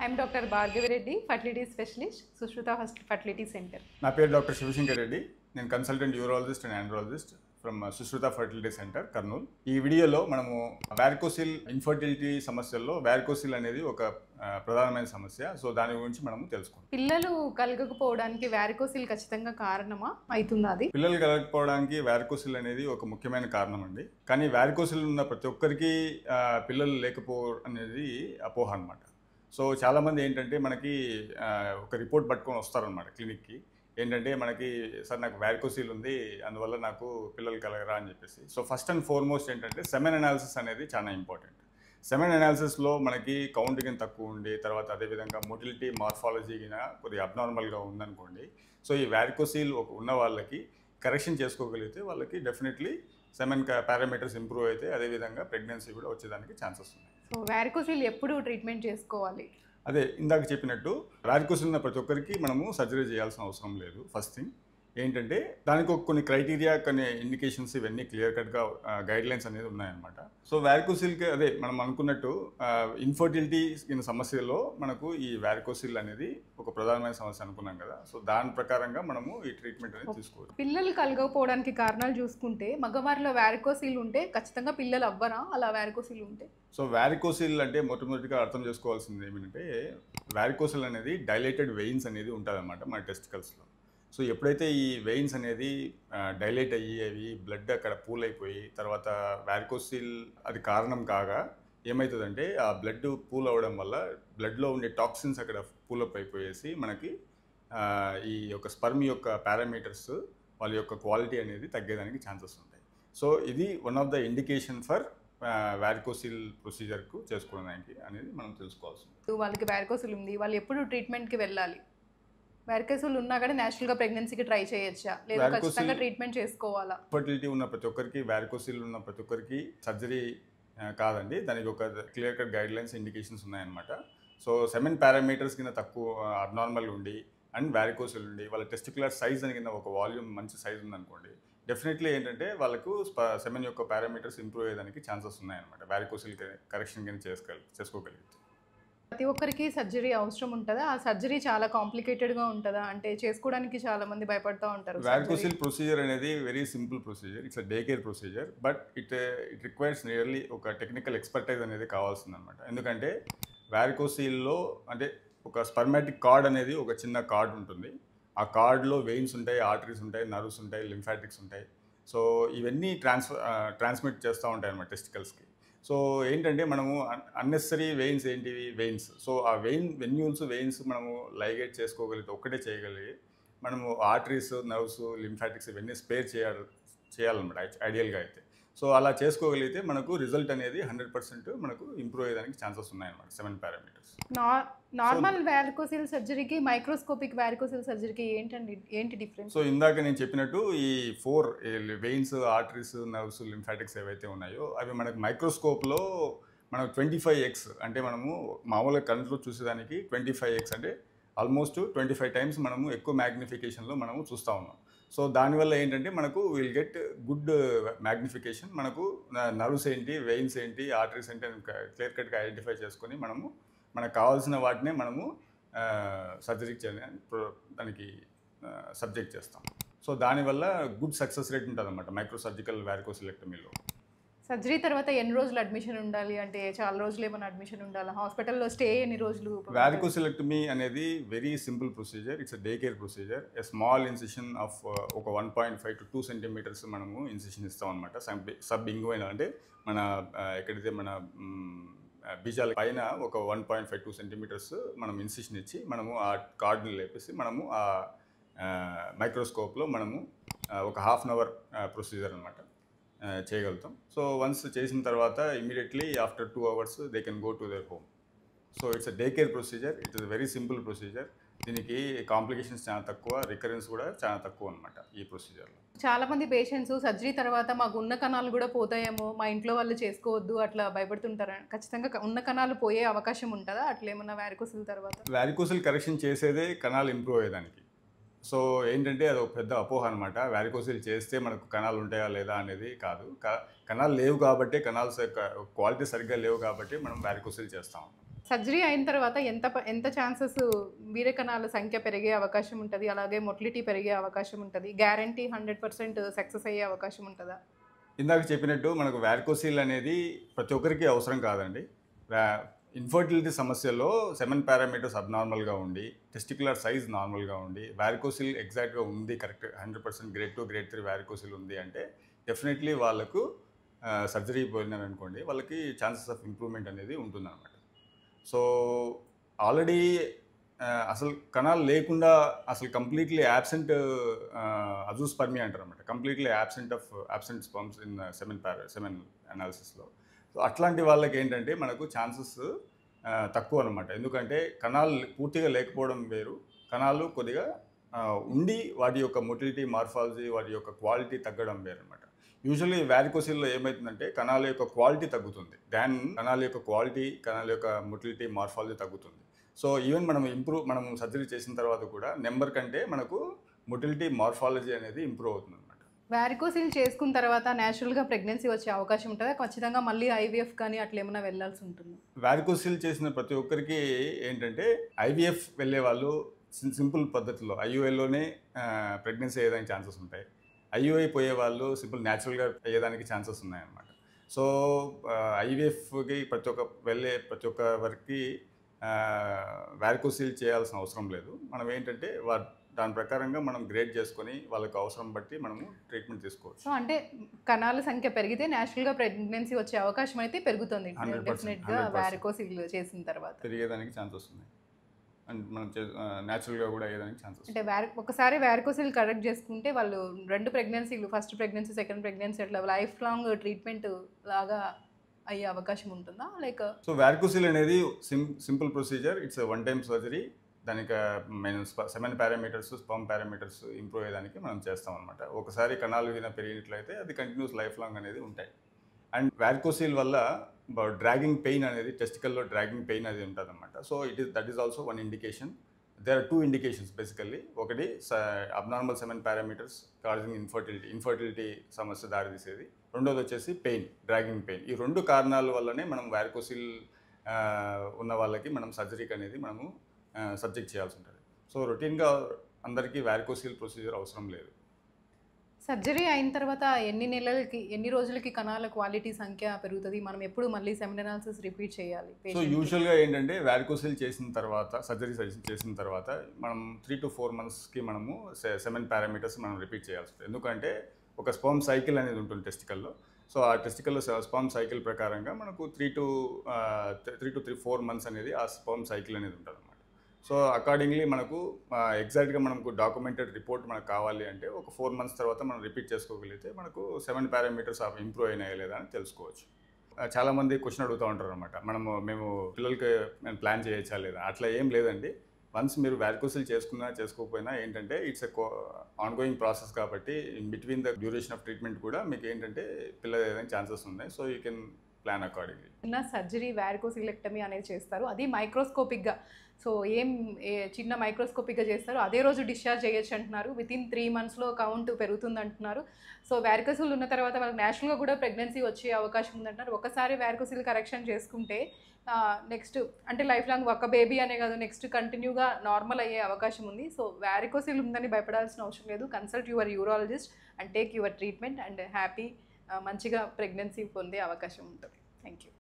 I'm Dr. Bhargavi Reddy, fertility specialist, Sushruta Fertility Center. నా పేరు doctor Shivshankar Reddy. నేను consultant urologist and andrologist from Sushruta fertility centre Kurnool. ఈ వీడియోలో మనము వారికోసిల్ ఇన్ఫర్టిలిటీ సమస్యల్లో వారికోసిల్ అనేది ఒక ప్రధానమైన సమస్య. సో దాని గురించి మనము తెలుసుకుందాం. పిల్లలు కలగకపోవడానికి వారికోసిల్ ఖచ్చితంగా కారణమా అవుతుందా? అది పిల్లలు కలగకపోవడానికి వారికోసిల్ అనేది ఒక ముఖ్యమైన కారణం అండి. కానీ వారికోసిల్ ఉన్న ప్రతి ఒక్కరికి పిల్లలు లేకపోవడం అనేది అపోహ అనమాట. సో చాలామంది ఏంటంటే మనకి ఒక రిపోర్ట్ పట్టుకొని వస్తారనమాట క్లినిక్కి. ఏంటంటే మనకి సార్ నాకు వారికోసిల్ ఉంది, అందువల్ల నాకు పిల్లలు కలగరా అని చెప్పేసి. సో ఫస్ట్ అండ్ ఫార్మోస్ట్ ఏంటంటే సెమెన్ అనాలిసిస్ అనేది చాలా ఇంపార్టెంట్. సెమెన్ అనాలిసిస్లో మనకి కౌంట్ కింద తక్కువ ఉండి, తర్వాత అదేవిధంగా మొటిలిటీ మార్ఫాలజీ కింద కొద్దిగా అబ్నార్మల్గా ఉందనుకోండి. సో ఈ వారికోసిల్ ఉన్న వాళ్ళకి కరెక్షన్ చేసుకోగలిగితే వాళ్ళకి డెఫినెట్లీ సెమెన్ పారామీటర్స్ ఇంప్రూవ్ అయితే అదేవిధంగా ప్రెగ్నెన్సీ కూడా వచ్చేదానికి ఛాన్సెస్ ఉన్నాయి. సో వారికోసిల్ ఎప్పుడు ట్రీట్మెంట్ చేసుకోవాలి? అదే ఇందాక చెప్పినట్టు వారికోసిల్ ఉన్న ప్రతి ఒక్కరికి మనము సర్జరీ చేయాల్సిన అవసరం లేదు. ఫస్ట్ థింగ్ ఏంటంటే దానికి కొన్ని క్రైటీరియా, కొన్ని ఇండికేషన్స్ ఇవన్నీ క్లియర్ కట్గా గైడ్ లైన్స్ అనేది ఉన్నాయన్నమాట. సో వారికోసిల్కి అదే మనం అనుకున్నట్టు ఇన్ఫర్టిలిటీ సమస్యలో మనకు ఈ వారికోసిల్ అనేది ఒక ప్రధానమైన సమస్య అనుకున్నాం కదా. సో దాని ప్రకారంగా మనము ఈ ట్రీట్మెంట్ అనేది తీసుకోవాలి. పిల్లలు కలగకపోవడానికి కారణాలు చూసుకుంటే మగవారిలో వారికోసిల్ ఉంటే ఖచ్చితంగా పిల్లలు అవ్వరా అలా వారికోసిల్ ఉంటే? సో వారికోసిల్ అంటే మొట్టమొదటిగా అర్థం చేసుకోవాల్సింది ఏమిటంటే వారికోసిల్ అనేది డైలేటెడ్ వెయిన్స్ అనేది ఉంటుందన్నమాట మన టెస్టికల్స్లో. సో ఎప్పుడైతే ఈ వెయిన్స్ అనేది డైలేట్ అయ్యి అవి బ్లడ్ అక్కడ పూల్ అయిపోయి తర్వాత వారికోసిల్ అది కారణం కాగా ఏమవుతుందంటే ఆ బ్లడ్ పూల్ అవ్వడం వల్ల బ్లడ్లో ఉండే టాక్సిన్స్ అక్కడ పూలప్ అయిపోయేసి మనకి ఈ యొక్క స్పర్మ్ యొక్క పారామీటర్స్ వాళ్ళ యొక్క క్వాలిటీ అనేది తగ్గేదానికి ఛాన్సెస్ ఉంటాయి. సో ఇది one of the indication for varicocele ప్రొసీజర్కు చేసుకోవడానికి అనేది మనం తెలుసుకోవాల్సింది. వాళ్ళకి వారికోసిల్ ఉంది, వాళ్ళు ఎప్పుడు ట్రీట్మెంట్కి వెళ్ళాలి? వారికోసిల్ ఉన్నా కూడా న్యాచురల్గా ప్రెగ్నెన్సీకి ట్రై చేయొచ్చా లేదా ఖచ్చితంగా ట్రీట్మెంట్ చేసుకోవాలా? ఫర్టిలిటీ ఉన్న ప్రతి ఒక్కరికి, వారికోసిల్ ఉన్న ప్రతి ఒక్కరికి సర్జరీ కాదండి. దానికి ఒక clear cut guide lines, indications ఉన్నాయన్నమాట. సో సెమెన్ పారామీటర్స్ కింద తక్కువ అబ్నార్మల్ ఉండి అండ్ వారికోసిల్ ఉండి వాళ్ళ టెస్టిక్యులర్ సైజ్ అని కింద ఒక వాల్యూమ్ మంచి సైజ్ ఉందనుకోండి, డెఫినెట్లీ ఏంటంటే వాళ్ళకు సెమెన్ యొక్క పారామీటర్స్ ఇంప్రూవ్ అయ్యేదానికి ఛాన్సెస్ ఉన్నాయన్నమాట. వారికోసిల్ కరెక్షన్ కింద చేసుకోగలిగితే. ప్రతి ఒక్కరికి సర్జరీ అవసరం ఉంటుందా? ఆ సర్జరీ చాలా కాంప్లికేటెడ్గా ఉంటుందా? అంటే చేసుకోవడానికి చాలా మంది భయపడుతూ ఉంటారు. వారికోసిల్ ప్రొసీజర్ అనేది very simple procedure. It's a day care procedure, but it requires nearly ఒక టెక్నికల్ ఎక్స్పర్టైజ్ అనేది కావాల్సింది అనమాట. ఎందుకంటే వారికోసిల్లో అంటే ఒక స్పర్మాటిక్ కార్డ్ అనేది ఒక చిన్న కార్డ్ ఉంటుంది. ఆ కార్డ్లో వెయిన్స్ ఉంటాయి, ఆర్టరీస్ ఉంటాయి, నర్వ్స్ ఉంటాయి, లింఫాటిక్స్ ఉంటాయి. సో ఇవన్నీ ట్రాన్స్మిట్ చేస్తూ ఉంటాయి అన్నమాట టెస్టికల్స్కి. సో ఏంటంటే మనము అన్నెసరీ వెయిన్స్ ఏంటివి? వెయిన్స్. సో ఆ వెన్యూల్స్ వెయిన్స్ మనము లైగేట్ చేసుకోగలిగితే ఒక్కటే చేయగలిగి మనము ఆర్టరీస్, నర్వ్స్, లింఫాటిక్స్ ఇవన్నీ స్పేర్ చేయాలన్నమాట ఐడియల్గా అయితే. సో అలా చేసుకోగలిగితే మనకు రిజల్ట్ అనేది 100% మనకు ఇంప్రూవ్ అయ్యేదానికి ఛాన్సెస్ ఉన్నాయన్నమాట. 7 పారామీటర్స్. నార్మల్ వారికోసిల్ సర్జరీకి మైక్రోస్కోపిక్ వారికోసిల్ సర్జరీకి ఏంటి డిఫరెన్స్? సో ఇందాక నేను చెప్పినట్టు ఈ 4 వెయిన్స్, ఆర్టరీస్, నర్వ్స్, లింఫాటిక్స్ ఏవైతే ఉన్నాయో అవి మనకు మైక్రోస్కోప్లో మనకు 25x అంటే మనము మామూలుగా కంట్లో చూసేదానికి 25x అంటే ఆల్మోస్ట్ 25 టైమ్స్ మనము ఎక్కువ మ్యాగ్నిఫికేషన్లో మనము చూస్తూ ఉన్నాం. సో దానివల్ల ఏంటంటే మనకు విల్ గెట్ గుడ్ మ్యాగ్నిఫికేషన్. మనకు నర్వ్స్ ఏంటి, వెయిన్స్ ఏంటి, ఆర్టరీస్ ఏంటి అని క్లియర్ కట్గా ఐడెంటిఫై చేసుకొని మనకు కావాల్సిన వాటినే మనము సర్జరీకి దానికి సబ్జెక్ట్ చేస్తాం. సో దానివల్ల గుడ్ సక్సెస్ రేట్ ఉంటుంది అన్నమాట మైక్రో సర్జికల్ వారికోసిలెక్టమీలో. సర్జరీ తర్వాత ఎన్ని రోజులు అడ్మిషన్ ఉండాలి? అంటే చాలా రోజులు ఏమైనా అడ్మిషన్ ఉండాలి? హాస్పిటల్లో స్టే ఎన్ని రోజులు? వారికోసిలెక్టమీ అనేది very simple procedure. It's day care procedure. A small incision of ఒక 1.5 to 2 సెంటీమీటర్స్ మనము ఇన్సిషన్ ఇస్తాం అనమాట. సబ్ ఇంగువైన అంటే మన ఎక్కడైతే మన బీజాల పైన ఒక 1.5 to 2 సెంటీమీటర్స్ మనం ఇన్సిషన్ ఇచ్చి మనము ఆ కార్డ్ని లేపేసి మనము ఆ మైక్రోస్కోప్లో మనము ఒక ½ an hour ప్రొసీజర్ అనమాట చేయగలుగుతాం. సో వన్స్ చేసిన తర్వాత immediately after 2 hours they can go to their home. So it's a day care procedure. It is very simple procedure. దీనికి కాంప్లికేషన్స్ చాలా తక్కువ, రికరెన్స్ కూడా చాలా తక్కువ అనమాట ఈ ప్రొసీజర్లో. చాలా మంది పేషెంట్స్ సర్జరీ తర్వాత మాకు ఉన్న కణాలు కూడా పోతాయేమో, మా ఇంట్లో వాళ్ళు చేసుకోవద్దు అట్లా భయపడుతుంటారు. ఖచ్చితంగా ఉన్న కణాలు పోయే అవకాశం ఉంటుందా అట్లా ఏమన్నా వారికోసిల్ తర్వాత? వారికోసిల్ కరెక్షన్ చేసేదే కణాలు ఇంప్రూవ్ అయ్యేదానికి. సో ఏంటంటే అది ఒక పెద్ద అపోహ అనమాట. వారికోసిల్ చేస్తే మనకు కణాలు ఉంటాయా లేదా అనేది కాదు. కణాలు లేవు కాబట్టి, కణాలు క్వాలిటీ సరిగ్గా లేవు కాబట్టి మనం వారికోసిల్ చేస్తాం. సర్జరీ అయిన తర్వాత ఎంత ఛాన్సెస్ వీర్య కణాల సంఖ్య పెరిగే అవకాశం ఉంటుంది, అలాగే మొటిలిటీ పెరిగే అవకాశం ఉంటుంది, గ్యారంటీ 100% సక్సెస్ అయ్యే అవకాశం ఉంటుందా? ఇందాక చెప్పినట్టు మనకు వారికోసిల్ అనేది ప్రతి ఒక్కరికి అవసరం కాదండి. ఇన్ఫర్టిలిటీ సమస్యలో సెమెన్ పారామీటర్స్ అబ్నార్మల్గా ఉండి, టెస్టికులర్ సైజ్ నార్మల్గా ఉండి, వారికోసిల్ ఎగ్జాక్ట్గా ఉంది, కరెక్ట్ 100% గ్రేడ్ 2 గ్రేడ్ 3 వారికోసిల్ ఉంది అంటే డెఫినెట్లీ వాళ్ళకు సర్జరీ పోయినారనుకోండి, వాళ్ళకి ఛాన్సెస్ ఆఫ్ ఇంప్రూవ్మెంట్ అనేది ఉంటుందన్నమాట. సో ఆల్రెడీ అసలు కణాలు లేకుండా అసలు కంప్లీట్లీ యాబ్సెంట్ అజూస్పర్మియా అంటారు అనమాట, completely absent sperms in semen అనాలిసిస్లో. సో అట్లాంటి వాళ్ళకి ఏంటంటే మనకు ఛాన్సెస్ తక్కువ అనమాట. ఎందుకంటే కణాలు పూర్తిగా లేకపోవడం వేరు, కణాలు కొద్దిగా ఉండి వాటి యొక్క మొటిలిటీ, మార్ఫాలజీ, వాటి యొక్క క్వాలిటీ తగ్గడం వేరు అనమాట. యూజువల్లీ వారికోసిల్లో ఏమవుతుందంటే కణాల యొక్క క్వాలిటీ తగ్గుతుంది, కణాల యొక్క క్వాలిటీ, కణాల యొక్క మొటిలిటీ, మార్ఫాలజీ తగ్గుతుంది. సో ఈవెన్ మనం సర్జరీ చేసిన తర్వాత కూడా నెంబర్ కంటే మనకు మొటిలిటీ, మార్ఫాలజీ అనేది ఇంప్రూవ్ అవుతుంది అనమాట. వారికోసిల్ చేసుకున్న తర్వాత న్యాచురల్గా ప్రెగ్నెన్సీ వచ్చే అవకాశం ఉంటుందా? ఖచ్చితంగా మళ్ళీ ఐవీఎఫ్ కానీ అట్లా ఏమైనా వెళ్ళాల్సి ఉంటుంది? వారికోసిల్ చేసిన ప్రతి ఒక్కరికి ఏంటంటే ఐవీఎఫ్ వెళ్ళే వాళ్ళు సింపుల్ పద్ధతిలో ఐయుఐలోనే ప్రెగ్నెన్సీ అయ్యేదానికి ఛాన్సెస్ ఉంటాయి. ఐయుఐ పోయే వాళ్ళు సింపుల్ న్యాచురల్గా అయ్యేదానికి ఛాన్సెస్ ఉన్నాయన్నమాట. సో ఐవీఎఫ్కి వెళ్ళే ప్రతి ఒక్క వరకు వారికోసిల్ చేయాల్సిన అవసరం లేదు. మనం ఏంటంటే దాని ప్రకారంగా మనం గ్రేడ్ చేసుకొని వాళ్ళకి అవసరం బట్టి మనము ట్రీట్మెంట్ తీసుకోవచ్చు. సో అంటే కణాల సంఖ్య పెరిగితే న్యాచురల్గా ప్రెగ్నెన్సీ వచ్చే అవకాశం అయితే పెరుగుతుంది డెఫినెట్గా వారికోసిల్ చేసిన తర్వాత. పెరిగేదానికి ఛాన్సెస్ ఉన్నాయి అండ్ మనం న్యాచురల్గా కూడా అయ్యేదానికి ఛాన్సెస్. అంటే ఒకసారి వారికోసిల్ కరెక్ట్ చేసుకుంటే వాళ్ళు 2 ప్రెగ్నెన్సీలు, ఫస్ట్ ప్రెగ్నెన్సీ, సెకండ్ ప్రెగ్నెన్సీ అట్లా లైఫ్ లాంగ్ ట్రీట్మెంట్ లాగా అయ్యే అవకాశం ఉంటుందా? లైక్ సో వారికోసిల్ అనేది simple procedure, it's one time surgery. దానికి semen parameters, sperm parameters improve అయ్యేదానికి మనం చేస్తాం అనమాట. ఒకసారి కణాలు పెరిగినట్లయితే అది కంటిన్యూస్ లైఫ్ లాంగ్ అనేది ఉంటాయి. అండ్ వారికోసిల్ వల్ల డ్రాగింగ్ పెయిన్ అనేది, టెస్టికల్లో డ్రాగింగ్ పెయిన్ అనేది ఉంటుంది అనమాట. So that is also one indication. There are 2 indications basically. ఒకటి abnormal semen parameters causing infertility సమస్య దారితీసేది. రెండోది వచ్చేసి పెయిన్, డ్రాగింగ్ పెయిన్. ఈ 2 కారణాల వల్లనే మనం వారికోసిల్ ఉన్న వాళ్ళకి మనం సర్జరీకి అనేది మనము సబ్జెక్ట్ చేయాల్సి ఉంటుంది. సో రొటీన్గా అందరికీ వారికోసిల్ ప్రొసీజర్ అవసరం లేదు. సర్జరీ అయిన తర్వాత ఎన్ని రోజులకి కణాల క్వాలిటీ సంఖ్య పెరుగుతుంది? మనం ఎప్పుడు మళ్ళీ సెమెన్ అనాలిసిస్ రిపీట్ చేయాలి? సో యూజువల్గా ఏంటంటే వారికోసిల్ చేసిన తర్వాత, సర్జరీ చేసిన తర్వాత మనం 3 to 4 monthsకి మనము సెమెన్ పారామీటర్స్ మనం రిపీట్ చేయాల్సి ఉంటుంది. ఎందుకంటే ఒక స్పర్మ్ సైకిల్ అనేది ఉంటుంది టెస్టికల్లో. సో ఆ టెస్టికల్లో స్పర్మ్ సైకిల్ ప్రకారంగా మనకు 3 to 4 months అనేది ఆ స్పర్మ్ సైకిల్ అనేది ఉంటుంది అన్నమాట. సో అకార్డింగ్లీ మనకు ఎగ్జాక్ట్గా మనకు డాక్యుమెంటెడ్ రిపోర్ట్ మనకు కావాలి అంటే ఒక 4 months తర్వాత మనం రిపీట్ చేసుకోగలిగితే మనకు 7 పారామీటర్స్ ఇంప్రూవ్ అయినాయా లేదా అని తెలుసుకోవచ్చు. చాలామంది క్వశ్చన్ అడుగుతూ ఉంటారు అనమాట, మేము పిల్లలకి ప్లాన్ చేయొచ్చా లేదా? అట్లా ఏం లేదండి. వన్స్ మీరు వారికోసిల్ చేసుకోకపోయినా ఏంటంటే ఇట్స్ ఆన్గోయింగ్ ప్రాసెస్ కాబట్టి in between the duration of treatment కూడా మీకు ఏంటంటే పిల్లలు ఏదైనా ఛాన్సెస్ ఉన్నాయి. So you can plan accordingly. Surgery varicocelectomy అనేది చేస్తారు, అది మైక్రోస్కోపిక్గా. సో చిన్న మైక్రోస్కోపిక్గా చేస్తారు, అదే రోజు డిశ్చార్జ్ చేయొచ్చు అంటున్నారు. వితిన్ 3 monthsలో కౌంట్ పెరుగుతుంది అంటున్నారు. సో వారికోసిల్ ఉన్న తర్వాత వాళ్ళకి న్యాచురల్గా కూడా ప్రెగ్నెన్సీ వచ్చే అవకాశం ఉందంటున్నారు. ఒకసారి వారికోసిల్ కరెక్షన్ చేసుకుంటే నెక్స్ట్ అంటే లైఫ్ లాంగ్ ఒక బేబీ అనే కాదు, నెక్స్ట్ కంటిన్యూగా నార్మల్ అయ్యే అవకాశం ఉంది. సో వారికోసిల్ ఉందని భయపడాల్సిన అవసరం లేదు. Consult your urologist and take your treatment and happy మంచిగా ప్రెగ్నెన్సీ పొందే అవకాశం ఉంటుంది. Thank you.